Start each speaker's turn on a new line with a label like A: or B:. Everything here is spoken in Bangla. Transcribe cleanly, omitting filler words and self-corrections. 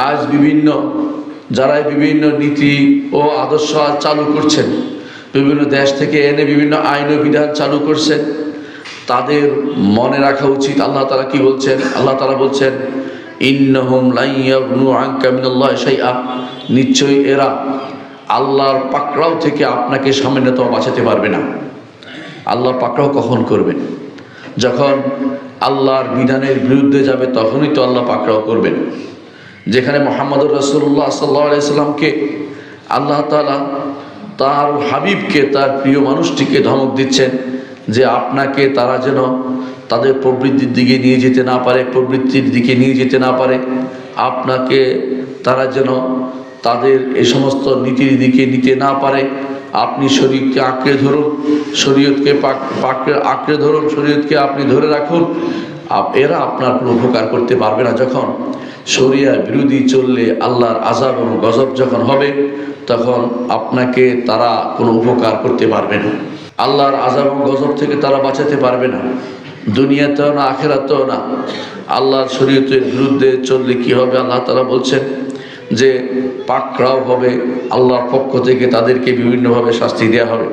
A: আজ যারা বিভিন্ন নীতি ও আদর্শ চালু করছেন, বিভিন্ন দেশ থেকে এনে বিভিন্ন আইন ও বিধান চালু করছেন, তাদের মনে রাখা উচিত আল্লাহ তাআলা কি বলছেন। আল্লাহ তাআলা বলছেন, ইন্নাহুম লা ইয়াগনু আনকা মিনাল্লাহি শাইআ, নিশ্চয়ই এরা আল্লাহর পাকড়াও থেকে আপনাকে সামান্যতম বাঁচাতে পারবে না। আল্লাহর পাকড়াও কখন করবেন? যখন আল্লাহর বিধানের বিরুদ্ধে যাবে তখনই তো আল্লাহ পাকড়াও করবেন। যেখানে মুহাম্মদুর রাসূলুল্লাহ সাল্লাল্লাহু আলাইহি সাল্লামকে আল্লাহ তাআলা তার হাবিবকে, তার প্রিয় মানুষটিকে ধমক দিচ্ছেন যে আপনাকে তারা যেন তাদের প্রবৃত্তির দিকে নিয়ে যেতে না পারে, আপনাকে তারা যেন তাদের এই সমস্ত নীতির দিকে নিতে না পারে। আপনি শরীয়তকে আঁকড়ে ধরুন, শরীয়তকে আপনি ধরে রাখুন। এরা আপনার কোনো উপকার করতে পারবে না। যখন শরিয়া বিরোধী চললে আল্লাহর আযাব এবং গজব যখন হবে, তখন আপনাকে তারা কোনো উপকার করতে পারবে না। আল্লাহর আযাব এবং গজব থেকে তারা বাঁচাতে পারবে না, দুনিয়াতেও না আখিরাতেও না। আল্লাহর শরীয়তের বিরুদ্ধে চললে কি হবে? আল্লাহ তাআলা বলছেন যে পাকড়াও হবে, আল্লাহর পক্ষ থেকে তাদেরকে বিভিন্নভাবে শাস্তি দেওয়া হবে।